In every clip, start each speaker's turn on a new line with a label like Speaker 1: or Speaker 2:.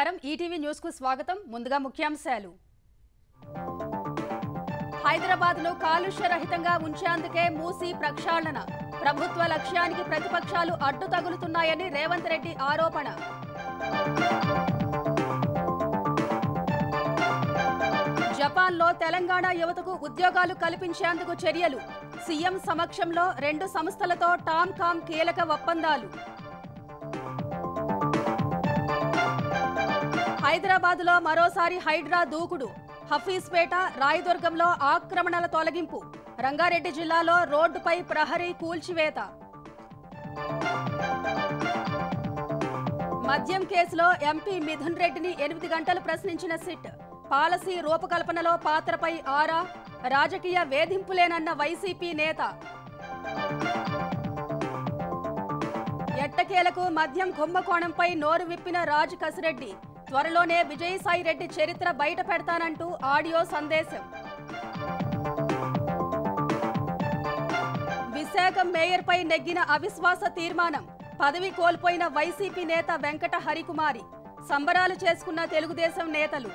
Speaker 1: నమస్కారం ETV news కు స్వాగతం ముందుగా ముఖ్యాంశాలు హైదరాబాద్ ను కాలుష్య రహితంగా ఉంచేందుకే మూసీ ప్రక్షాళన ప్రభుత్వ లక్ష్యానికి ప్రతిపక్షాలు అడ్డు తగులుతున్నాయని రేవంత్ రెడ్డి ఆరోపణ జపాన్లో తెలంగాణ యువతకు ఉద్యోగాలు కల్పించేందుకు చర్యలు సీఎం సమక్షంలో 2 సంస్థలతో టామ్కామ్ కీలక ఒప్పందాలు హైదరాబాద్లో మరోసారి హైడ్రా దూకుడు హఫీజ్పేట రాయదుర్గంలో ఆక్రమణల తొలగింపు రంగారెడ్డి జిల్లాలో రోడ్డుపై ప్రహరీ కూల్చివేత మద్యం కేసులో ఎంపీ మిథున్ రెడ్డిని 8 గంటలు ప్రశ్నించిన సిట్ పాలసీ రూపకల్పనలో పాత్రపై ఆరా రాజకీయ వేధింపులేనన్న వైసీపీ నేత ఎట్టకేలకు మద్యం కుంభకోణంపై నోరు విప్పిన రాజ్ కసిరెడ్డి త్వరలోనే విజయసాయిరెడ్డి చరిత్ర బయట పెడతానంటూ ఆడియో సందేశం విశాఖ మేయర్పై నెగ్గిన అవిశ్వాస తీర్మానం పదవి కోల్పోయిన వైసీపీ నేత వెంకట హరికుమారి సంబరాలు చేసుకున్న తెలుగుదేశం నేతలు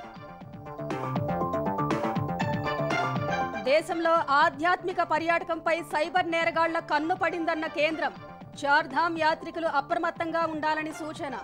Speaker 1: దేశంలో ఆధ్యాత్మిక పర్యాటకంపై సైబర్ నేరగాళ్ల కన్ను పడిందన్న కేంద్రం చార్ధామ్ యాత్రికులు అప్రమత్తంగా ఉండాలని సూచన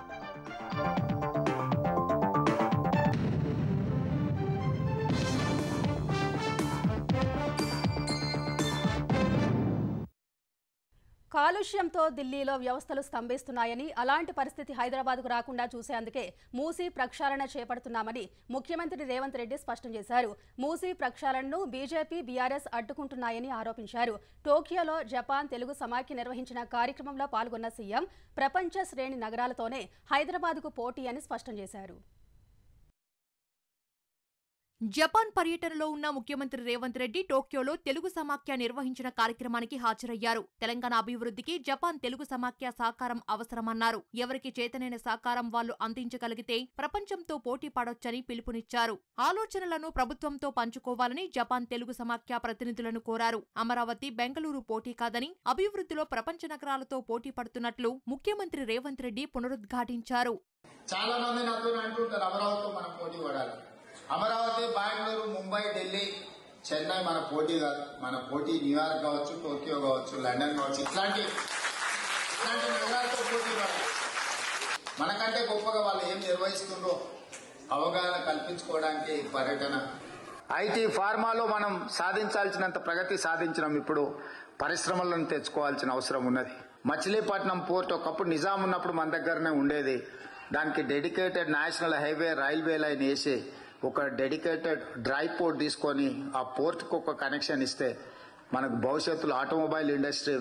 Speaker 1: కాలుష్యంతో ఢిల్లీలో వ్యవస్థలు స్తంభిస్తున్నాయని అలాంటి పరిస్థితి హైదరాబాద్కు రాకుండా చూసేందుకే మూసీ ప్రక్షాళన చేపడుతున్నామని ముఖ్యమంత్రి రేవంత్ రెడ్డి స్పష్టం చేశారు. మూసీ ప్రక్షాళనను బీజేపీ బీఆర్ఎస్ అడ్డుకుంటున్నాయని ఆరోపించారు. టోక్యోలో జపాన్ తెలుగు సమాఖ్య నిర్వహించిన కార్యక్రమంలో పాల్గొన్న సీఎం ప్రపంచ శ్రేణి నగరాలతోనే హైదరాబాద్కు పోటీ అని స్పష్టం చేశారు.
Speaker 2: జపాన్ పర్యటనలో ఉన్న ముఖ్యమంత్రి రేవంత్ రెడ్డి టోక్యోలో తెలుగు సమాఖ్య నిర్వహించిన కార్యక్రమానికి హాజరయ్యారు. తెలంగాణ అభివృద్ధికి జపాన్ తెలుగు సమాఖ్య సహకారం అవసరమన్నారు. ఎవరికి చేతనైన సహకారం వాళ్లు అందించగలిగితే ప్రపంచంతో పోటీ పడొచ్చని పిలుపునిచ్చారు. ఆలోచనలను ప్రభుత్వంతో పంచుకోవాలని జపాన్ తెలుగు సమాఖ్య ప్రతినిధులను కోరారు. అమరావతి, బెంగళూరు పోటీ కాదని అభివృద్ధిలో ప్రపంచ నగరాలతో పోటీ పడుతున్నట్లు ముఖ్యమంత్రి రేవంత్ రెడ్డి పునరుద్ఘాటించారు.
Speaker 3: చాలా మంది నాతో అంటుంటారు అమరావతితో మనం పోటీ పడాలి. అమరావతి, బెంగళూరు, ముంబై, ఢిల్లీ, చెన్నై మన పోటీ కాదు. మన పోటీ న్యూయార్క్ కావచ్చు, టోక్యో కావచ్చు, లండన్ కావచ్చు, ఇట్లాంటి నగరాలతో పోటీ పడాలి. మనకంటే గొప్పగా వాళ్ళు ఏం నిర్వహిస్తుందో అవగాహన కల్పించుకోవడానికి పర్యటన. ఐటీ, ఫార్మాలో మనం సాధించాల్సినంత ప్రగతి సాధించినాం. ఇప్పుడు పరిశ్రమలను తెచ్చుకోవాల్సిన అవసరం ఉన్నది. మచిలీపట్నం పోర్ట్ ఒకప్పుడు నిజాం ఉన్నప్పుడు మన దగ్గరనే ఉండేది. దానికి dedicated national highway, railway line వేసి ఒక డెడికేటెడ్ డ్రై పోర్ట్ తీసుకొని ఆ పోర్ట్కు ఒక కనెక్షన్ ఇస్తే మనకు భవిష్యత్తులో ఆటోమొబైల్ ఇండస్ట్రీ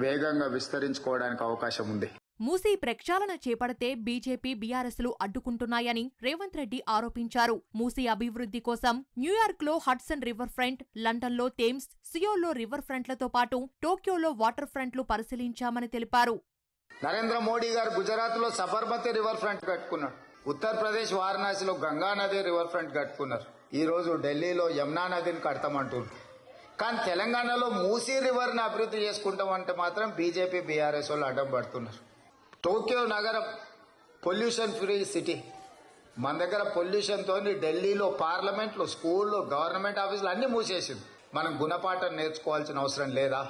Speaker 3: వేగంగా విస్తరించుకోవడానికి అవకాశం ఉంది.
Speaker 2: మూసీ ప్రక్షాళన చేపడితే బీజేపీ బీఆర్ఎస్లు అడ్డుకుంటున్నాయని రేవంత్ రెడ్డి ఆరోపించారు. మూసీ అభివృద్ధి కోసం న్యూయార్క్లో హడ్సన్ రివర్ ఫ్రంట్, లండన్లో థేమ్స్, సియోల్లో రివర్ ఫ్రంట్లతో పాటు టోక్యోలో వాటర్ ఫ్రంట్లు పరిశీలించామని తెలిపారు.
Speaker 3: నరేంద్ర మోడీ గారు గుజరాత్ లో సబర్మతి రివర్ ఫ్రంట్ కట్టుకున్నాడు. ఉత్తరప్రదేశ్ వారణాసిలో గంగా నది రివర్ ఫ్రంట్ కట్టుకున్నారు. ఈ రోజు ఢిల్లీలో యమునా నదిని కడతామంటున్నారు. కానీ తెలంగాణలో మూసీ రివర్ ని అభివృద్ధి చేసుకుంటామంటే మాత్రం బీజేపీ బీఆర్ఎస్ వాళ్ళు అడ్డం పడుతున్నారు. టోక్యో నగరం పొల్యూషన్ ఫ్రీ సిటీ. మన దగ్గర పొల్యూషన్ తోని ఢిల్లీలో పార్లమెంట్లు, స్కూళ్లు, గవర్నమెంట్ ఆఫీసులు అన్ని మూసేసింది. మనం గుణపాఠం నేర్చుకోవాల్సిన అవసరం లేదా?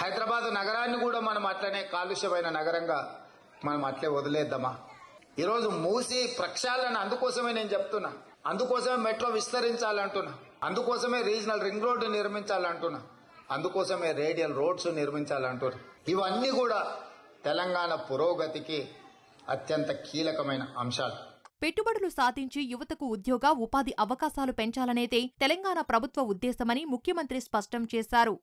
Speaker 3: హైదరాబాద్ నగరాన్ని కూడా మనం అట్లనే కాలుష్యమైన నగరంగా మనం అట్లే వదిలేద్దామా? ఈరోజు మూసీ ప్రక్షాళన అందుకోసమే నేను చెప్తున్నా. అందుకోసమే మెట్రో విస్తరించాలంటున్నా. అందుకోసమే రీజనల్ రింగ్ రోడ్డు నిర్మించాలంటున్నా. అందుకోసమే రేడియల్ రోడ్స్ నిర్మించాలంటున్నా. ఇవన్నీ కూడా తెలంగాణ పురోగతికి అత్యంత కీలకమైన అంశాలు.
Speaker 2: పెట్టుబడులు సాధించి యువతకు ఉద్యోగ, ఉపాధి అవకాశాలు పెంచాలనేదే తెలంగాణ ప్రభుత్వ ఉద్దేశమని ముఖ్యమంత్రి స్పష్టం చేశారు.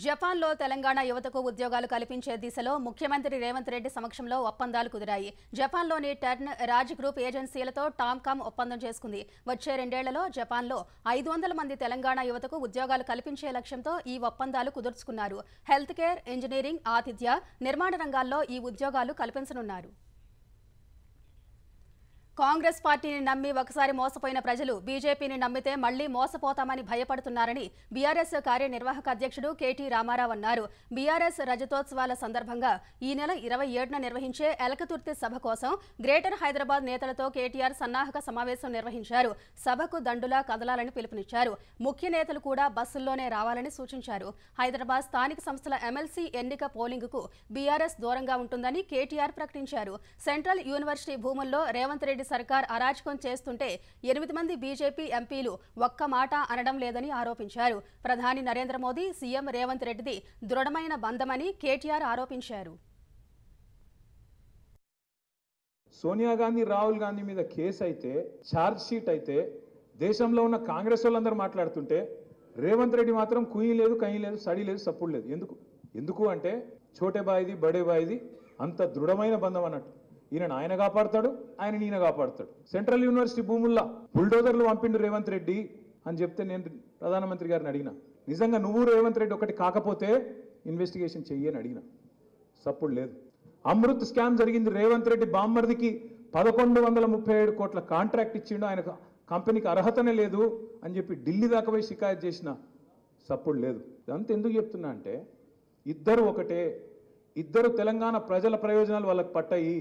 Speaker 1: జపాన్లో తెలంగాణ యువతకు ఉద్యోగాలు కల్పించే దిశలో ముఖ్యమంత్రి రేవంత్ రెడ్డి సమక్షంలో ఒప్పందాలు కుదిరాయి. జపాన్లోని టెర్న్, రాజ్ గ్రూప్ ఏజెన్సీలతో టామ్కామ్ ఒప్పందం చేసుకుంది. వచ్చే 2 ఏళ్లలో జపాన్లో 500 మంది తెలంగాణ యువతకు ఉద్యోగాలు కల్పించే లక్ష్యంతో ఈ ఒప్పందాలు కుదుర్చుకున్నారు. హెల్త్ కేర్, ఇంజనీరింగ్, ఆతిథ్య, నిర్మాణ రంగాల్లో ఈ ఉద్యోగాలు కల్పించనున్నారు. కాంగ్రెస్ పార్టీని నమ్మి ఒకసారి మోసపోయిన ప్రజలు బీజేపీని నమ్మితే మళ్లీ మోసపోతామని భయపడుతున్నారని బీఆర్ఎస్ కార్యనిర్వాహక అధ్యక్షుడు కేటీ రామారావు అన్నారు. బీఆర్ఎస్ రజతోత్సవాల సందర్భంగా ఈ నెల 27న నిర్వహించే ఎలకతుర్తి సభ కోసం గ్రేటర్ హైదరాబాద్ నేతలతో కేటీఆర్ సన్నాహక సమావేశం నిర్వహించారు. సభకు దండులా కదలాలని పిలుపునిచ్చారు. ముఖ్య నేతలు కూడా బస్సుల్లోనే రావాలని సూచించారు. హైదరాబాద్ స్థానిక సంస్థల ఎమ్మెల్సీ ఎన్నిక పోలింగుకు బీఆర్ఎస్ దూరంగా ఉంటుందని కేటీఆర్ ప్రకటించారు. సెంట్రల్ యూనివర్సిటీ భూముల్లో రేవంత్ రెడ్డి సర్కార్ అరాచకం చేస్తుంటే 8 మంది బీజేపీ ఎంపీలు ఒక్క మాట అనడం లేదని ఆరోపించారు. ప్రధాని నరేంద్ర మోదీ సీఎం రేవంత్ రెడ్డిది దృఢమైన బంధమని కేటీఆర్ ఆరోపించారు.
Speaker 4: సోనియా గాంధీ రాహుల్ గాంధీ మీద కేసు అయితే ఛార్జ్ షీట్ అయితే దేశంలో ఉన్న కాంగ్రెస్ వాళ్ళందరూ మాట్లాడుతుంటే రేవంత్ రెడ్డి మాత్రం కుయ్యి లేదు, కయ్యి లేదు, సడి లేదు, సప్పుడు లేదు. ఎందుకు అంటే చోటే బాయిది బడే బాయిది అంత దృఢమైన బంధం అన్నట్టు. ఆయన కాపాడుతాడు, ఈయన కాపాడుతాడు. సెంట్రల్ యూనివర్సిటీ భూముల్లో బుల్డోజర్లు పంపిండు రేవంత్ రెడ్డి అని చెప్తే నేను ప్రధానమంత్రి గారిని అడిగిన, నిజంగా నువ్వు రేవంత్ రెడ్డి ఒకటి కాకపోతే ఇన్వెస్టిగేషన్ చెయ్యని అడిగిన, సప్పుడు లేదు. అమృత్ స్కామ్ జరిగింది. రేవంత్ రెడ్డి బామ్మర్దికి 1137 కోట్ల కాంట్రాక్ట్ ఇచ్చిండు, ఆయన కంపెనీకి అర్హతనే లేదు అని చెప్పి ఢిల్లీ దాకా పోయి షికాయత్ చేసిన, సప్పుడు లేదు. ఇదంతా ఎందుకు చెప్తున్నా అంటే ఇద్దరు ఒకటే, ఇద్దరు తెలంగాణ ప్రజల ప్రయోజనాలు వాళ్ళకి పట్టాయి.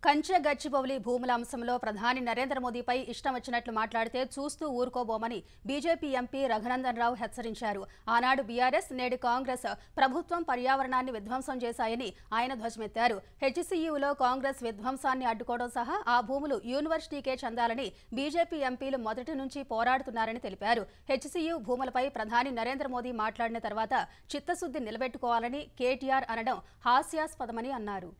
Speaker 1: కంచె గచ్చిబౌలి భూముల అంశంలో ప్రధాని నరేంద్ర మోదీపై ఇష్టం వచ్చినట్లు మాట్లాడితే చూస్తూ ఊరుకోబోమని బీజేపీ ఎంపీ రఘునందన్ రావు హెచ్చరించారు. ఆనాడు బీఆర్ఎస్, నేడు కాంగ్రెస్ ప్రభుత్వం పర్యావరణాన్ని విధ్వంసం చేశాయని ఆయన ధ్వజమెత్తారు. హెచ్సీయూలో కాంగ్రెస్ విధ్వంసాన్ని అడ్డుకోవడం సహా ఆ భూములు యూనివర్సిటీకే చెందాలని బీజేపీ ఎంపీలు మొదటి నుంచి పోరాడుతున్నారని తెలిపారు. హెచ్సీయూ భూములపై ప్రధాని నరేంద్ర మోదీ మాట్లాడిన తర్వాత చిత్తశుద్ధి నిలబెట్టుకోవాలని కేటీఆర్ అనడం హాస్యాస్పదమని అన్నారు.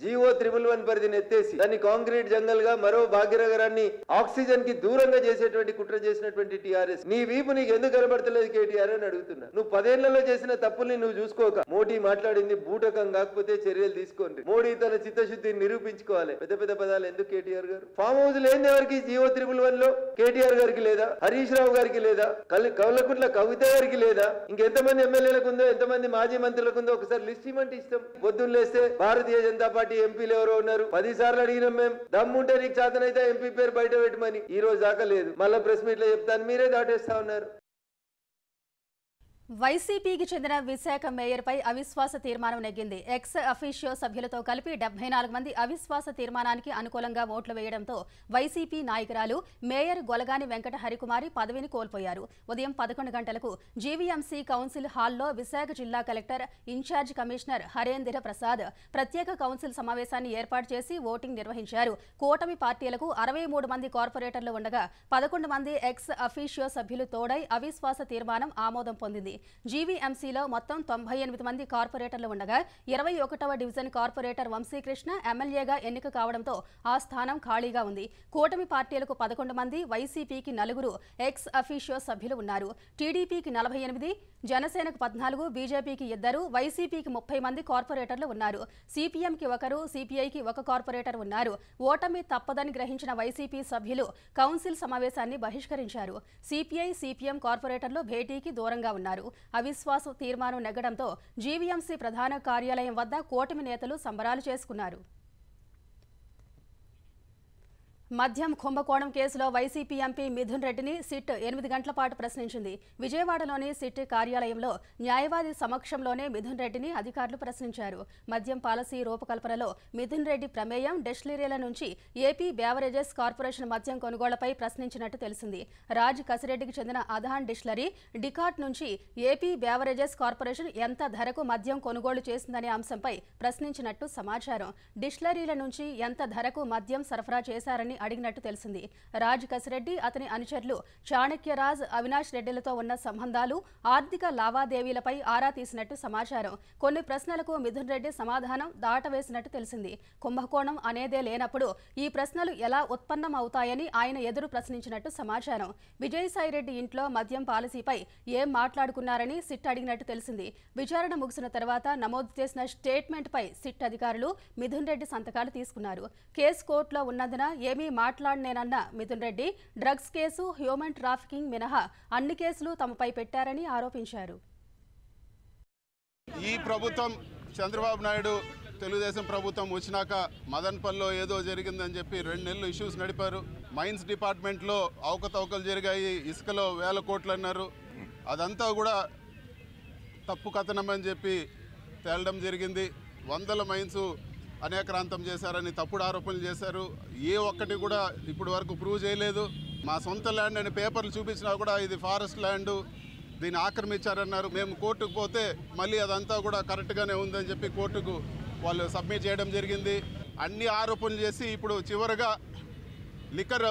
Speaker 5: జీవో 111 పరిధిని ఎత్తేసి దాన్ని కాంక్రీట్ జంగల్ గా మరో భాగ్యనగరాన్ని ఆక్సిజన్ కి దూరంగా చేసేటువంటి కుట్ర చేసినటువంటి టీఆర్ఎస్ నీ వీపు నీకు ఎందుకు కనబడతలేదు కేటీఆర్ అని అడుగుతున్నా. నువ్వు 10 ఏళ్లలో చేసిన తప్పుల్ని నువ్వు చూసుకోక మోడీ మాట్లాడింది బూటకం కాకపోతే చర్యలు తీసుకోండి. మోడీ తన చిత్తశుద్ధిని నిరూపించుకోవాలి. పెద్ద పెద్ద పదాలు ఎందుకు కేటీఆర్ గారు? ఫామ్ హౌస్ లేని ఎవరికి జీవో 111 లో కేటీఆర్ గారికి లేదా, హరీష్ రావు గారికి లేదా, కౌలకుంట్ల కవిత గారికి లేదా, ఇంకెంతమంది ఎమ్మెల్యేలకు ఉందో, ఎంతమంది మాజీ మంత్రులకు ఉందో ఒకసారి లిస్ట్ ఇవ్వమంటే ఇష్టం. పొద్దున్న లేస్తే భారతీయ జనతా పార్టీ ఎంపీలు ఎవరో ఉన్నారు, 10 సార్లు అడిగినాం మేము, దమ్ముంటే నీకు చేతనైతే ఎంపీ పేరు బయట పెట్టమని. ఈ రోజు దాకా లేదు. మళ్ళా ప్రెస్ మీట్ లో చెప్తాను, మీరే దాటేస్తా ఉన్నారు.
Speaker 1: వైసీపీకి చెందిన విశాఖ మేయర్పై అవిశ్వాస తీర్మానం నెగ్గింది. ఎక్స్ అఫీషియో సభ్యులతో కలిపి 74 మంది అవిశ్వాస తీర్మానానికి అనుకూలంగా ఓట్లు వేయడంతో వైసీపీ నాయకురాలు మేయర్ గొలగాని వెంకట హరికుమారి పదవిని కోల్పోయారు. ఉదయం 11 గంటలకు జీవీఎంసీ కౌన్సిల్ హాల్లో విశాఖ జిల్లా collector, incharge commissioner Harendra Prasad ప్రత్యేక కౌన్సిల్ సమావేశాన్ని ఏర్పాటు చేసి ఓటింగ్ నిర్వహించారు. కూటమి పార్టీలకు 63 మంది కార్పొరేటర్లు ఉండగా 11 మంది ఎక్స్ అఫీషియో సభ్యులు తోడై అవిశ్వాస తీర్మానం ఆమోదం పొందింది. జీవీఎంసీలో మొత్తం 98 మంది కార్పొరేటర్లు ఉండగా 21వ డివిజన్ కార్పొరేటర్ వంశీకృష్ణ ఎమ్మెల్యేగా ఎన్నిక కావడంతో ఆ స్థానం ఖాళీగా ఉంది. కూటమి పార్టీలకు 11 మంది, వైసీపీకి 4 ఎక్స్ అఫీషియో సభ్యులు ఉన్నారు. టీడీపీకి 48, జనసేనకు 14, బీజేపీకి 2, వైసీపీకి 30 మంది కార్పొరేటర్లు ఉన్నారు. సిపిఎంకి 1, సిపిఐకి 1 కార్పొరేటర్ ఉన్నారు. ఓటమి తప్పదని గ్రహించిన వైసీపీ సభ్యులు కౌన్సిల్ సమావేశాన్ని బహిష్కరించారు. సిపిఐ, సిపిఎం కార్పొరేటర్లు భేటీకి దూరంగా ఉన్నారు. అవిశ్వాస తీర్మానం నెగ్గడంతో జీవీఎంసీ ప్రధాన కార్యాలయం వద్ద కూటమి నేతలు సంబరాలు చేసుకున్నారు. మద్యం కుంభకోణం కేసులో వైసీపీ ఎంపీ మిథున్ రెడ్డిని సిట్ 8 గంటల పాటు ప్రశ్నించింది. విజయవాడలోని సిట్ కార్యాలయంలో న్యాయవాది సమక్షంలోనే మిథున్ రెడ్డిని అధికారులు ప్రశ్నించారు. మద్యం పాలసీ రూపకల్పనలో మిథున్ రెడ్డి ప్రమేయం, డెస్టిలరీల నుంచి ఏపీ బేవరేజెస్ కార్పొరేషన్ మద్యం కొనుగోళ్లపై ప్రశ్నించినట్టు తెలిసింది. రాజ్ కసిరెడ్డికి చెందిన అధాన్ డిస్టిలరీ, డికాట్ నుంచి ఏపీ బేవరేజెస్ కార్పొరేషన్ ఎంత ధరకు మద్యం కొనుగోలు చేసిందనే అంశంపై ప్రశ్నించినట్టు సమాచారం. డిస్టిలరీల నుంచి ఎంత ధరకు మద్యం సరఫరా చేశారని అడిగినట్టు తెలిసింది. రాజ్ కసిరెడ్డి, అతని అనుచరులు చాణక్యరాజ్, అవినాష్ రెడ్డిలతో ఉన్న సంబంధాలు, ఆర్థిక లావాదేవీలపై ఆరా తీసినట్టు సమాచారం. కొన్ని ప్రశ్నలకు మిథున్ రెడ్డి సమాధానం దాటవేసినట్టు తెలిసింది. కుంభకోణం అనేదే లేనప్పుడు ఈ ప్రశ్నలు ఎలా ఉత్పన్నం అవుతాయని ఆయన ఎదురు ప్రశ్నించినట్టు సమాచారం. విజయసాయిరెడ్డి ఇంట్లో మద్యం పాలసీపై ఏం మాట్లాడుకున్నారని సిట్ అడిగినట్టు తెలిసింది. విచారణ ముగిసిన తర్వాత నమోదు చేసిన స్టేట్మెంట్పై సిట్ అధికారులు మిథున్ రెడ్డి సంతకాలు తీసుకున్నారు. కేసు కోర్టులో ఉన్నందున ఏమీ మాట్లాడనేనన్న Mithun Reddy drugs case, human trafficking మినహా అన్ని కేసులు తమపై పెట్టారని ఆరోపించారు.
Speaker 6: ఈ ప్రభుత్వం చంద్రబాబు నాయుడు తెలుగుదేశం ప్రభుత్వం వచ్చినాక మదన్పల్లిలో ఏదో జరిగిందని చెప్పి 2 నెలలు ఇష్యూస్ నడిపారు. మైన్స్ డిపార్ట్మెంట్లో అవకతవకలు జరిగాయి, ఇసుకలో 1000 కోట్లు అన్నారు. అదంతా కూడా తప్పు కథనం అని చెప్పి తేలడం జరిగింది. 100 మైన్స్ అనేక్రాంతం చేశారని తప్పుడు ఆరోపణలు చేశారు. ఏ ఒక్కటి కూడా ఇప్పటి వరకు ప్రూవ్ చేయలేదు. మా సొంత ల్యాండ్ అని పేపర్లు చూపించినా కూడా ఇది ఫారెస్ట్ ల్యాండ్, దీన్ని ఆక్రమించారన్నారు. మేము కోర్టుకు పోతే మళ్ళీ అదంతా కూడా కరెక్ట్గానే ఉందని చెప్పి కోర్టుకు వాళ్ళు సబ్మిట్ చేయడం జరిగింది. అన్ని ఆరోపణలు చేసి ఇప్పుడు చివరిగా లిక్కర్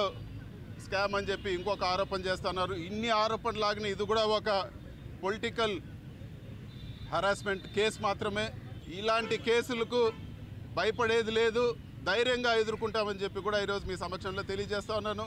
Speaker 6: స్కామ్ అని చెప్పి ఇంకొక ఆరోపణ చేస్తున్నారు. ఇన్ని ఆరోపణలు లాగిన ఇది కూడా ఒక పొలిటికల్ హరాస్మెంట్ కేసు మాత్రమే. ఇలాంటి కేసులకు భయపడేది లేదు, ధైర్యంగా ఎదుర్కొంటామని చెప్పి కూడా ఈరోజు మీ సమక్షంలో తెలియజేస్తా ఉన్నాను.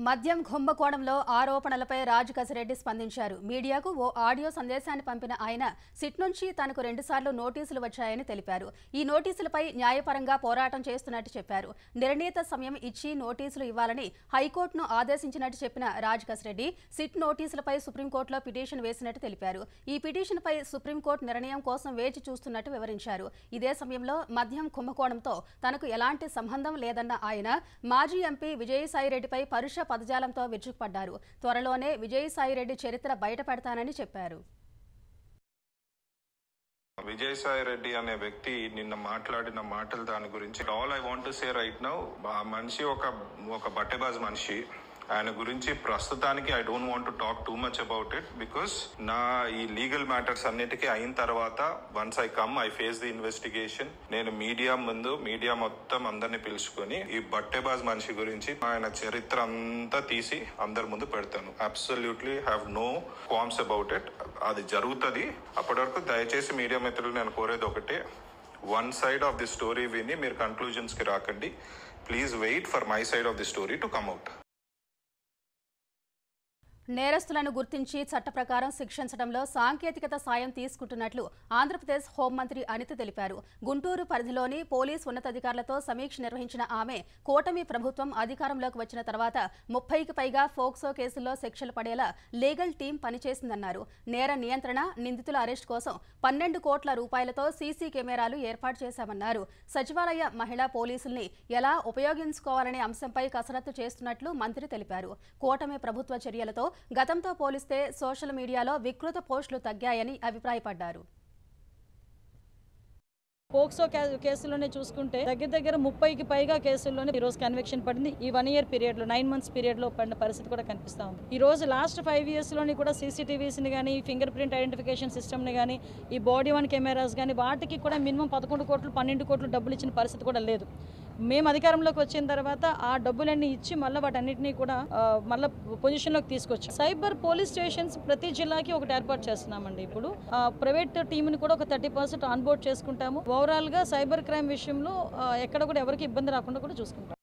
Speaker 1: మద్యం కుంభకోణంలో ఆరోపణలపై రాజు కసిరెడ్డి స్పందించారు. మీడియాకు ఓ ఆడియో సందేశాన్ని పంపిన ఆయన సిట్ నుంచి తనకు 2 సార్లు నోటీసులు వచ్చాయని తెలిపారు. ఈ నోటీసులపై న్యాయపరంగా పోరాటం చేస్తున్నట్టు చెప్పారు. నిర్ణీత సమయం ఇచ్చి నోటీసులు ఇవ్వాలని హైకోర్టును ఆదేశించినట్టు చెప్పిన రాజు కసిరెడ్డి సిట్ నోటీసులపై సుప్రీంకోర్టులో పిటిషన్ వేసినట్టు తెలిపారు. ఈ పిటిషన్పై సుప్రీంకోర్టు నిర్ణయం కోసం వేచి చూస్తున్నట్టు వివరించారు. ఇదే సమయంలో మద్యం కుంభకోణంతో తనకు ఎలాంటి సంబంధం లేదన్న ఆయన మాజీ ఎంపీ విజయసాయిరెడ్డిపై పరుష పదజాలంతో విరుచుకుపడ్డారు. త్వరలోనే విజయసాయిరెడ్డి చరిత్ర బయటపెడతానని చెప్పారు.
Speaker 7: విజయసాయిరెడ్డి అనే వ్యక్తి నిన్న మాట్లాడిన మాటలు దాని గురించి all I want to say right now, ఆ మనిషి ఒక బట్టెబాజ్ మనిషి. ఆయన గురించి ప్రస్తుతానికి I don't want to talk too much about it, because నా ఈ లీగల్ మ్యాటర్స్ అన్నిటికీ అయిన తర్వాత once I come I face the investigation, నేను మీడియా మొత్తం అందరినీ పిలుచుకొని ఈ బట్టెబాజ్ మనిషి గురించి ఆయన చరిత్ర అంతా తీసి అందరి ముందు పెడతాను. Absolutely have no qualms about it. అది జరుగుతుంది. అప్పటి వరకు దయచేసి మీడియా మిత్రులు నేను కోరేది ఒకటే, one side of the story విని మీరు కన్క్లూజన్స్ కి రాకండి. Please wait for my side of the story to come out.
Speaker 1: నేరస్తులను గుర్తించి చట్ట ప్రకారం శిక్షించడంలో సాంకేతికత సాయం తీసుకుంటున్నట్లు ఆంధ్రప్రదేశ్ హోంమంత్రి అనిత తెలిపారు. గుంటూరు పరిధిలోని పోలీస్ ఉన్నతాధికారులతో సమీక్ష నిర్వహించిన ఆమె కూటమి ప్రభుత్వం అధికారంలోకి వచ్చిన తర్వాత 30కి పైగా ఫోక్సో కేసుల్లో శిక్షలు పడేలా లీగల్ టీం పనిచేసిందన్నారు. నేర నియంత్రణ, నిందితుల అరెస్ట్ కోసం 12 కోట్ల రూపాయలతో సీసీ కెమెరాలు ఏర్పాటు చేశామన్నారు. సచివాలయ మహిళా పోలీసుల్ని ఎలా ఉపయోగించుకోవాలనే అంశంపై కసరత్తు చేస్తున్నట్లు మంత్రి తెలిపారు. కూటమి ప్రభుత్వ చర్యలతో గతంతో పోలిస్తే సోషల్ మీడియాలో వికృత పోస్టులు తగ్గాయని అభిప్రాయపడ్డారు.
Speaker 8: పోక్సో కేసులోనే చూసుకుంటే దగ్గర 30కి పైగా కేసుల్లోనే ఈ రోజు కన్విక్షన్ పడింది. ఈ 1 ఇయర్ పీరియడ్ లో 9 మంత్స్ పీరియడ్ లో పడిన పరిస్థితి కూడా కనిపిస్తా ఉంది. ఈ రోజు లాస్ట్ 5 years లోని కూడా CCTVs ని కానీ, ఫింగర్ ప్రింట్ ఐడెంటిఫికేషన్ సిస్టమ్ ని కానీ, ఈ బాడీ వన్ కెమెరాస్ కానీ వాటికి కూడా మినిమం 11 కోట్లు 12 కోట్లు డబ్బులు ఇచ్చిన పరిస్థితి కూడా లేదు. మేము అధికారంలోకి వచ్చిన తర్వాత ఆ డబ్బులన్నీ ఇచ్చి మళ్ళీ వాటన్నిటినీ కూడా మళ్ళీ పొజిషన్లోకి తీసుకొచ్చాం. సైబర్ పోలీస్ స్టేషన్స్ ప్రతి జిల్లాకి ఒకటి ఏర్పాటు చేస్తున్నామండి. ఇప్పుడు ప్రైవేట్ టీంని కూడా ఒక 30% ఆన్బోర్డ్ చేసుకుంటాము. ఓవరాల్ గా సైబర్ క్రైమ్ విషయంలో ఎక్కడ కూడా ఎవరికి ఇబ్బంది రాకుండా కూడా చూసుకుంటాం.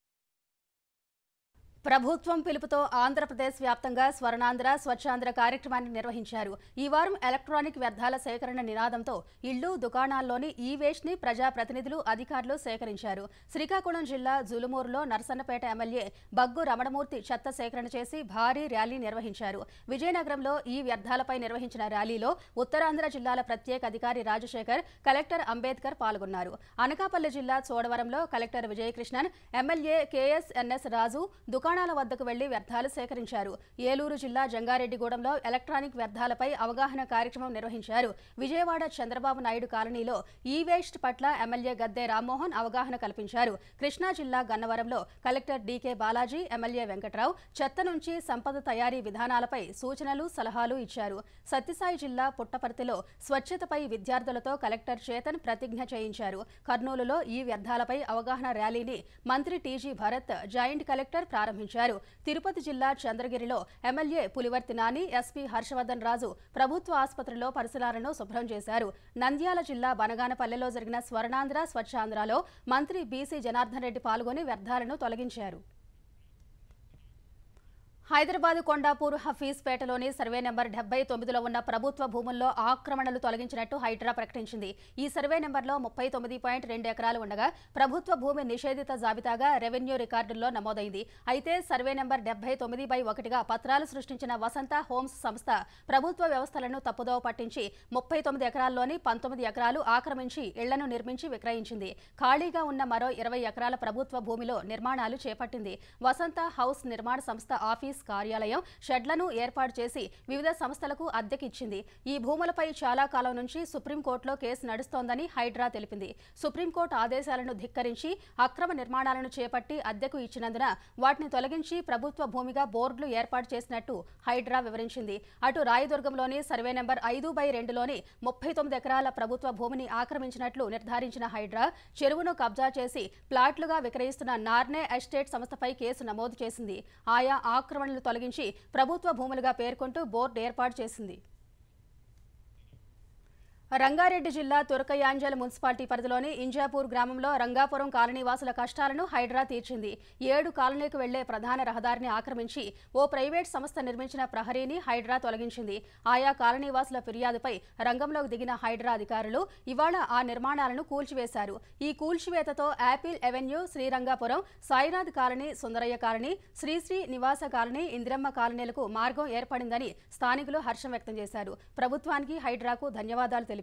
Speaker 1: ప్రభుత్వం పిలుపుతో ఆంధ్రప్రదేశ్ వ్యాప్తంగా స్వర్ణాంధ్ర స్వచ్ఛాంధ్ర కార్యక్రమాన్ని నిర్వహించారు. ఈ వారం ఎలక్ట్రానిక్ వ్యర్థాల సేకరణ నినాదంతో ఇళ్లు, దుకాణాల్లోని ఈ వేస్ట్ ని ప్రజాప్రతినిధులు, అధికారులు సేకరించారు. శ్రీకాకుళం జిల్లా జులుమూరులో నర్సన్నపేట ఎమ్మెల్యే బగ్గు రమణమూర్తి చెత్త సేకరణ చేసి భారీ ర్యాలీ నిర్వహించారు. విజయనగరంలో ఈ వ్యర్థాలపై నిర్వహించిన ర్యాలీలో ఉత్తరాంధ్ర జిల్లాల ప్రత్యేక అధికారి రాజశేఖర్, కలెక్టర్ అంబేద్కర్ పాల్గొన్నారు. అనకాపల్లి జిల్లా చోడవరంలో కలెక్టర్ విజయకృష్ణన్, ఎమ్మెల్యే KSNS రాజు దుకాణాల వద్దకు వెళ్లి వ్యర్థాలు సేకరించారు. ఏలూరు జిల్లా జంగారెడ్డిగూడెంలో ఎలక్ట్రానిక్ వ్యర్థాలపై అవగాహన కార్యక్రమం నిర్వహించారు. విజయవాడ చంద్రబాబు నాయుడు కాలనీలో ఈ వేస్ట్ పట్ల ఎమ్మెల్యే గద్దె రామ్మోహన్ అవగాహన కల్పించారు. కృష్ణా జిల్లా గన్నవరంలో collector DK Balaji, MLA Venkatrao చెత్త నుంచి సంపద తయారీ విధానాలపై సూచనలు, సలహాలు ఇచ్చారు. సత్యసాయి జిల్లా పుట్టపర్తిలో స్వచ్ఛతపై విద్యార్థులతో కలెక్టర్ చేతన్ ప్రతిజ్ఞ చేయించారు. కర్నూలులో ఈ వ్యర్థాలపై అవగాహన ర్యాలీని మంత్రి TG భరత్, జాయింట్ కలెక్టర్ ప్రారంభించారు. తిరుపతి జిల్లా చంద్రగిరిలో ఎమ్మెల్యే పులివర్తి నాని, SP హర్షవర్ధన్ రాజు ప్రభుత్వ ఆసుపత్రిలో పరిసరాలను శుభ్రం చేశారు. నంద్యాల జిల్లా బనగానపల్లెలో జరిగిన స్వర్ణాంధ్ర స్వచ్ఛాంధ్రలో మంత్రి BC జనార్దన్ రెడ్డి పాల్గొని వ్యర్థాలను తొలగించారు. హైదరాబాద్ కొండాపూర్ హఫీజ్పేటలోని సర్వే నెంబర్ 79లో ఉన్న ప్రభుత్వ భూముల్లో ఆక్రమణలు తొలగించినట్టు హైడ్రా ప్రకటించింది. ఈ సర్వే నెంబర్లో 39.2 ఎకరాలు ఉండగా ప్రభుత్వ భూమి నిషేధిత జాబితాగా రెవెన్యూ రికార్డుల్లో నమోదైంది. అయితే సర్వే నెంబర్ 79/1గా పత్రాలు సృష్టించిన వసంత హోమ్స్ సంస్థ ప్రభుత్వ వ్యవస్థలను తప్పుదోవ పట్టించి 39 ఎకరాల్లోని 19 ఎకరాలు ఆక్రమించి ఇళ్లను నిర్మించి విక్రయించింది. ఖాళీగా ఉన్న మరో 20 ఎకరాల ప్రభుత్వ భూమిలో నిర్మాణాలు చేపట్టింది. వసంత హౌస్ నిర్మాణ సంస్థ ఆఫీస్ కార్యాలయం షెడ్లను ఏర్పాటు చేసి వివిధ సంస్థలకు అద్దెకిచ్చింది. ఈ భూములపై చాలా కాలం నుంచి సుప్రీంకోర్టులో కేసు నడుస్తోందని హైడ్రా తెలిపింది. సుప్రీంకోర్టు ఆదేశాలను ధిక్కరించి అక్రమ నిర్మాణాలను చేపట్టి అద్దెకు ఇచ్చినందున వాటిని తొలగించి ప్రభుత్వ భూమిగా బోర్డులు ఏర్పాటు చేసినట్టు హైడ్రా వివరించింది. అటు రాయదుర్గంలోని సర్వే నెంబర్ 5/2లోని 39 ఎకరాల ప్రభుత్వ భూమిని ఆక్రమించినట్లు నిర్ధారించిన హైడ్రా చెరువును కబ్జా చేసి ప్లాట్లుగా విక్రయిస్తున్న నార్నే ఎస్టేట్ సంస్థపై కేసు నమోదు చేసింది. ఆయా ఆక్రమణలు తొలగించి ప్రభుత్వ భూములుగా పేర్కొంటూ బోర్డు ఏర్పాటు చేసింది. రంగారెడ్డి జిల్లా తురకయాంజల్ మున్సిపాలిటీ పరిధిలోని ఇంజాపూర్ గ్రామంలో రంగాపురం కాలనీవాసుల కష్టాలను హైడ్రా తీర్చింది. 7 కాలనీకి వెళ్లే ప్రధాన రహదారిని ఆక్రమించి ఓ ప్రైవేట్ సంస్థ నిర్మించిన ప్రహరీని హైడ్రా తొలగించింది. ఆయా కాలనీవాసుల ఫిర్యాదుపై రంగంలోకి దిగిన హైడ్రా అధికారులు ఇవాళ ఆ నిర్మాణాలను కూల్చివేశారు. ఈ కూల్చివేతతో Apple Avenue, Srirangapuram, Sainath colony, Sundaraiah colony, Srisri Nivasa colony, Indiramma కాలనీలకు మార్గం ఏర్పడిందని స్థానికులు హర్షం వ్యక్తం చేశారు. ప్రభుత్వానికి హైడ్రాకు ధన్యవాదాలు తెలిపారు.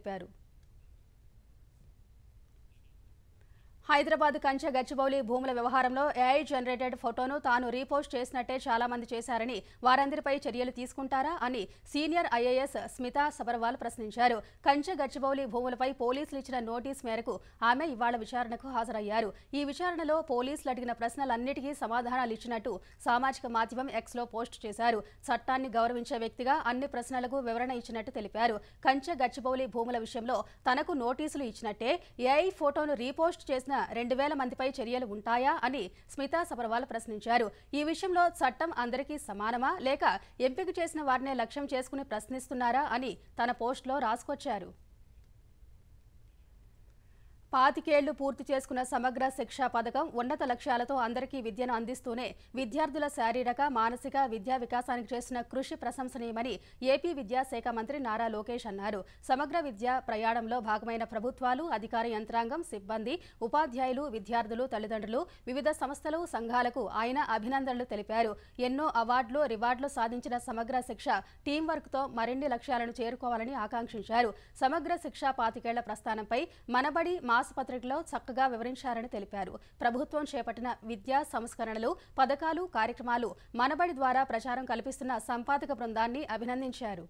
Speaker 1: హైదరాబాద్ కంచె గచ్చిబౌలి భూముల వ్యవహారంలో ఏఐ జనరేటెడ్ ఫోటోను తాను రీపోస్ట్ చేసినట్టే చాలా మంది చేశారని, వారందరిపై చర్యలు తీసుకుంటారా అని సీనియర్ ఐఏఎస్ స్మితా సబర్వాల్ ప్రశ్నించారు. కంచె గచ్చిబౌలి భూములపై పోలీసులు ఇచ్చిన నోటీస్ మేరకు ఆమె ఇవాళ విచారణకు హాజరయ్యారు. ఈ విచారణలో పోలీసులు అడిగిన ప్రశ్నలన్నిటికీ సమాధానాలు ఇచ్చినట్టు సామాజిక మాధ్యమం ఎక్స్లో పోస్ట్ చేశారు. చట్టాన్ని గౌరవించే వ్యక్తిగా అన్ని ప్రశ్నలకు వివరణ ఇచ్చినట్టు తెలిపారు. కంచె గచ్చిబౌలి భూముల విషయంలో తనకు నోటీసులు ఇచ్చినట్టే ఏఐ ఫోటోను రీపోస్ట్ చేసిన 2000 మందిపై చర్యలు ఉంటాయా అని స్మితా సబర్వాల్ ప్రశ్నించారు. ఈ విషయంలో చట్టం అందరికీ సమానమా లేక ఎంపిక చేసిన వారినే లక్ష్యం చేసుకుని ప్రశ్నిస్తున్నారా అని తన పోస్టులో రాసుకొచ్చారు. 25 ఏళ్లు పూర్తి చేసుకున్న సమగ్ర శిక్షా పథకం ఉన్నత లక్ష్యాలతో అందరికీ విద్యను అందిస్తూనే విద్యార్థుల శారీరక, మానసిక విద్యా వికాసానికి చేసిన కృషి ప్రశంసనీయమని ఏపీ విద్యాశాఖ మంత్రి నారా లోకేష్ అన్నారు. సమగ్ర విద్యా ప్రయాణంలో భాగమైన ప్రభుత్వాలు, అధికార యంత్రాంగం, సిబ్బంది, ఉపాధ్యాయులు, విద్యార్థులు, తల్లిదండ్రులు, వివిధ సంస్థలు, సంఘాలకు ఆయన అభినందనలు తెలిపారు. ఎన్నో అవార్డులు, రివార్డులు సాధించిన సమగ్ర శిక్ష టీం వర్క్తో మరిన్ని లక్ష్యాలను చేరుకోవాలని ఆకాంక్షించారు. సమగ్ర శిక్ష 25 ఏళ్ల ప్రస్థానంపై మనబడి మాసపత్రికలో చక్కగా వివరించారని తెలిపారు. ప్రభుత్వం చేపట్టిన విద్యా సంస్కరణలు, పథకాలు, కార్యక్రమాలు మనబడి ద్వారా ప్రచారం కల్పిస్తున్న సంపాదక బృందాన్ని అభినందించారు.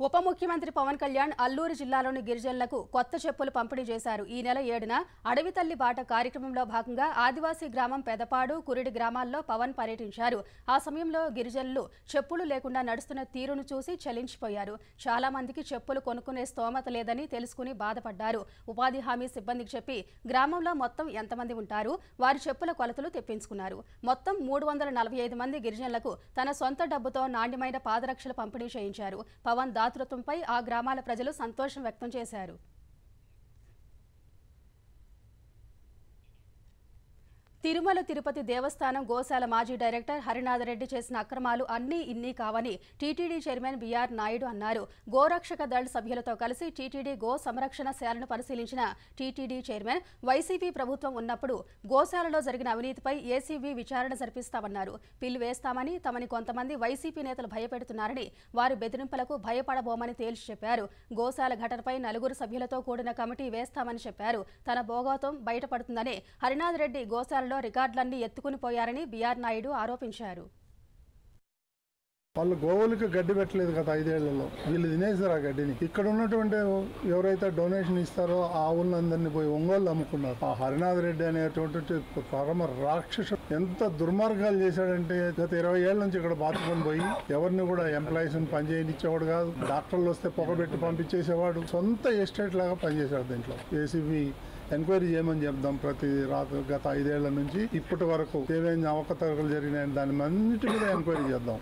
Speaker 1: ఉప ముఖ్యమంత్రి పవన్ కళ్యాణ్ అల్లూరు జిల్లాలోని గిరిజనులకు కొత్త చెప్పులు పంపిణీ చేశారు. ఈ నెల 7న అడవి తల్లి బాట కార్యక్రమంలో భాగంగా ఆదివాసీ గ్రామం పెదపాడు, కురిడి గ్రామాల్లో పవన్ పర్యటించారు. ఆ సమయంలో గిరిజనులు చెప్పులు లేకుండా నడుస్తున్న తీరును చూసి చలించిపోయారు. చాలా మందికి చెప్పులు కొనుక్కునే స్తోమత లేదని తెలుసుకుని బాధపడ్డారు. ఉపాధి హామీ సిబ్బందికి చెప్పి గ్రామంలో మొత్తం ఎంతమంది ఉంటారు, వారి చెప్పుల కొలతలు తెప్పించుకున్నారు. మొత్తం 345 మంది గిరిజనులకు తన సొంత డబ్బుతో నాణ్యమైన పాదరక్షలు పంపిణీ చేయించారు. పవన్ దాతృత్వంపై ఆ గ్రామాల ప్రజలు సంతోషం వ్యక్తం చేశారు. తిరుమల తిరుపతి దేవస్థానం గోశాల మాజీ డైరెక్టర్ హరినాథరెడ్డి చేసిన అక్రమాలు అన్నీ ఇన్ని కావని టీటీడీ చైర్మన్ బీఆర్ నాయుడు అన్నారు. గోరక్షక దళ్ సభ్యులతో కలిసి టీటీడీ గో సంరక్షణ శాలను పరిశీలించిన టీటీడీ చైర్మన్ వైసీపీ ప్రభుత్వం ఉన్నప్పుడు గోశాలలో జరిగిన అవినీతిపై ఏసీబీ విచారణ జరిపిస్తామన్నారు. పిల్లు వేస్తామని తమని కొంతమంది వైసీపీ నేతలు భయపెడుతున్నారని, వారి బెదిరింపులకు భయపడబోమని తేల్చి చెప్పారు. గోశాల ఘటనపై 4 సభ్యులతో కూడిన కమిటీ వేస్తామని చెప్పారు. తన భోగోతం బయటపడుతుందని హరినాథరెడ్డి గోశాల రికార్డులన్నీ ఎత్తుకుని పోయారని బీఆర్ నాయుడు ఆరోపించారు.
Speaker 9: వాళ్ళు గోవులకి గడ్డి పెట్టలేదు కదా 5 ఏళ్లలో, వీళ్ళు తినేసారు ఆ గడ్డిని. ఇక్కడ ఉన్నటువంటి ఎవరైతే డొనేషన్ ఇస్తారో ఆ ఆవులందరినీ పోయి ఒంగోలు అమ్ముకున్నారు. ఆ హరినాథ్ రెడ్డి అనేటువంటి పరమ రాక్షసు ఎంత దుర్మార్గాలు చేశాడంటే, గత 20 ఏళ్ల నుంచి ఇక్కడ బాతుకొని పోయి ఎవరిని కూడా ఎంప్లాయీస్ పనిచేయనిచ్చేవాడు కాదు. డాక్టర్లు వస్తే పొగబెట్టి పంపించేసేవాడు. సొంత ఎస్టేట్ లాగా పనిచేశాడు. దీంట్లో ఏసీబీ ఎంక్వైరీ చేయమని చెప్దాం. గత 5 ఏళ్ల నుంచి ఇప్పటి వరకు ఏమేమి అవకతవకలు జరిగినాయని దాని అన్నిటి మీద ఎంక్వైరీ చేద్దాం.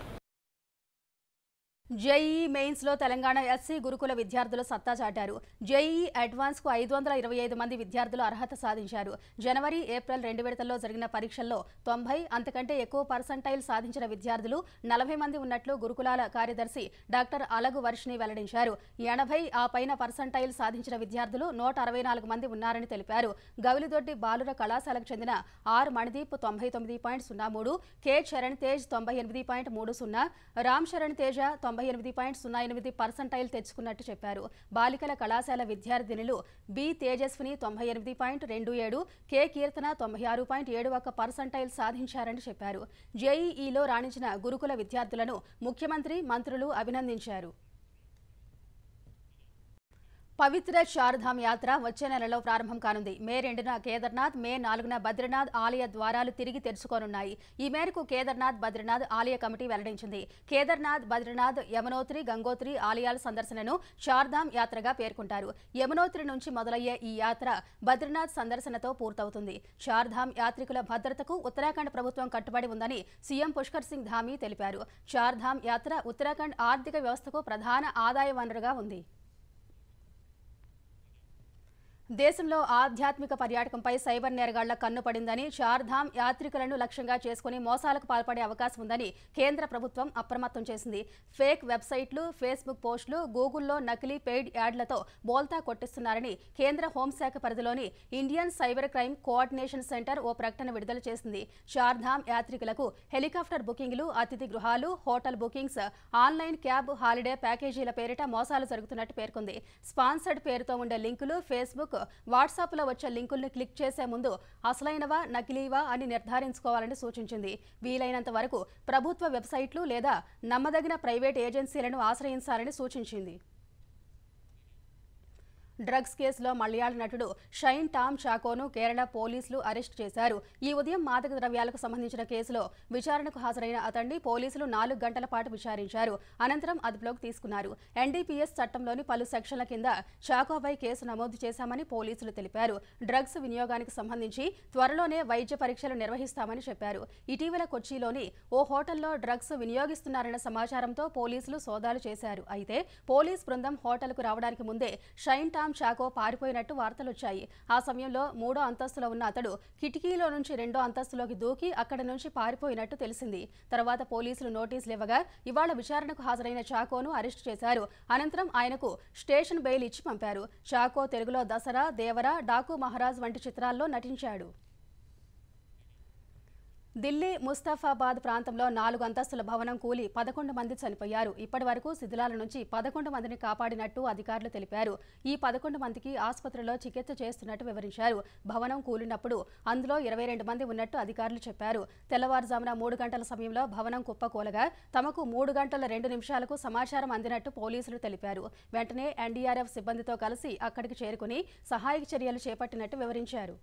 Speaker 1: జేఈఈ మెయిన్స్ లో తెలంగాణ ఎస్సీ గురుకుల విద్యార్థులు సత్తా చాటారు. జేఈఈ అడ్వాన్స్ కు 525 మంది విద్యార్థులు అర్హత సాధించారు. జనవరి, ఏప్రిల్ 2 విడతల్లో జరిగిన పరీక్షల్లో 90 అంతకంటే ఎక్కువ పర్సంటైల్ సాధించిన విద్యార్థులు 40 మంది ఉన్నట్లు గురుకులాల కార్యదర్శి డాక్టర్ అలగు వర్షిని వెల్లడించారు. 80 ఆ పైన పర్సంటైల్ సాధించిన విద్యార్థులు 164 మంది ఉన్నారని తెలిపారు. గౌలిదొడ్డి బాలుర కళాశాలకు చెందిన R Manideep 99.03, K Charan Tej 98.30, Ram Charan Teja 98.08 percentile తెచ్చుకున్నట్టు చెప్పారు. బాలికల కళాశాల విద్యార్థినులు B Tejaswini 98.27, K Keerthana 96.71 percentile సాధించారని చెప్పారు. జేఈఈలో రాణించిన గురుకుల విద్యార్థులను ముఖ్యమంత్రి, మంత్రులు అభినందించారు. పవిత్ర చార్ధామ్ యాత్ర వచ్చే నెలలో ప్రారంభం కానుంది. మే 2న కేదార్నాథ్, మే 4న బద్రీనాథ్ ఆలయ ద్వారాలు తిరిగి తెరుచుకోనున్నాయి. ఈ మేరకు కేదార్నాథ్, బద్రీనాథ్ ఆలయ కమిటీ వెల్లడించింది. కేదార్నాథ్, బద్రీనాథ్, యమునోత్రి, గంగోత్రి ఆలయాల సందర్శనను చార్ధామ్ యాత్రగా పేర్కొంటారు. యమునోత్రి నుంచి మొదలయ్యే ఈ యాత్ర బద్రీనాథ్ సందర్శనతో పూర్తవుతుంది. చార్ధామ్ యాత్రికుల భద్రతకు ఉత్తరాఖండ్ ప్రభుత్వం కట్టుబడి ఉందని సీఎం పుష్కర్ సింగ్ ధామీ తెలిపారు. చార్ధామ్ యాత్ర ఉత్తరాఖండ్ ఆర్థిక వ్యవస్థకు ప్రధాన ఆదాయ వనరుగా ఉంది. దేశంలో ఆధ్యాత్మిక పర్యాటకంపై సైబర్ నేరగాళ్ల కన్ను పడిందని, చార్ధామ్ యాత్రికులను లక్ష్యంగా చేసుకుని మోసాలకు పాల్పడే అవకాశం ఉందని కేంద్ర ప్రభుత్వం అప్రమత్తం చేసింది. ఫేక్ వెబ్సైట్లు, ఫేస్బుక్ పోస్టులు, గూగుల్లో నకిలీ పెయిడ్ యాడ్లతో బోల్తా కొట్టిస్తున్నారని కేంద్ర హోంశాఖ పరిధిలోని Indian cyber crime coordination centre ఓ ప్రకటన విడుదల చేసింది. చార్ధామ్ యాత్రికులకు హెలికాప్టర్ బుకింగ్లు, అతిథి గృహాలు, hotel bookings, online cab, holiday ప్యాకేజీల పేరిట మోసాలు జరుగుతున్నట్టు పేర్కొంది. స్పాన్సర్డ్ పేరుతో ఉండే లింకులు, ఫేస్బుక్, వాట్సాప్లో వచ్చే లింకుల్ని క్లిక్ చేసే ముందు అసలైనవా, నకిలీవా అని నిర్ధారించుకోవాలని సూచించింది. వీలైనంత వరకు ప్రభుత్వ వెబ్సైట్లు లేదా నమ్మదగిన ప్రైవేట్ ఏజెన్సీలను ఆశ్రయించాలని సూచించింది. డ్రగ్స్ కేసులో మలయాళ నటుడు షైన్ టామ్ చాకోను కేరళ పోలీసులు అరెస్ట్ చేశారు. ఈ ఉదయం మాదక ద్రవ్యాలకు సంబంధించిన కేసులో విచారణకు హాజరైన అతన్ని పోలీసులు 4 గంటల పాటు విచారించారు. అనంతరం అదుపులోకి తీసుకున్నారు. ఎన్డీపీఎస్ చట్టంలోని పలు సెక్షన్ల కింద చాకోపై కేసు నమోదు చేశామని పోలీసులు తెలిపారు. డ్రగ్స్ వినియోగానికి సంబంధించి త్వరలోనే వైద్య పరీక్షలు నిర్వహిస్తామని చెప్పారు. ఇటీవల కొచ్చిలోని ఓ హోటల్లో డ్రగ్స్ వినియోగిస్తున్నారన్న సమాచారంతో పోలీసులు సోదాలు చేశారు. అయితే పోలీస్ బృందం హోటల్కు రావడానికి ముందే షైన్ టామ్ చాకో పారిపోయినట్టు వార్తలొచ్చాయి. ఆ సమయంలో 3వ అంతస్తులో ఉన్న అతడు కిటికీలో నుంచి 2వ అంతస్తులోకి దూకి అక్కడి నుంచి పారిపోయినట్టు తెలిసింది. తర్వాత పోలీసులు నోటీసులు ఇవ్వగా ఇవాళ విచారణకు హాజరైన చాకోను అరెస్టు చేశారు. అనంతరం ఆయనకు స్టేషన్ బెయిల్ ఇచ్చి పంపారు. చాకో తెలుగులో దసరా, దేవరా, డాకు మహారాజ్ వంటి చిత్రాల్లో నటించాడు. ఢిల్లీ ముస్తఫాబాద్ ప్రాంతంలో 4 అంతస్తుల భవనం కూలి 11 మంది చనిపోయారు. ఇప్పటి వరకు శిథిలాల నుంచి 11 మందిని కాపాడినట్టు అధికారులు తెలిపారు. ఈ 11 మందికి ఆసుపత్రిలో చికిత్స చేస్తున్నట్టు వివరించారు. భవనం కూలినప్పుడు అందులో 22 మంది ఉన్నట్టు అధికారులు చెప్పారు. తెల్లవారుజామున 3 గంటల సమయంలో భవనం కుప్పకూలగా తమకు 3 గంటల 2 నిమిషాలకు సమాచారం అందినట్టు పోలీసులు తెలిపారు. వెంటనే ఎన్డీఆర్ఎఫ్ సిబ్బందితో కలిసి అక్కడికి చేరుకుని సహాయక చర్యలు చేపట్టినట్టు వివరించారు.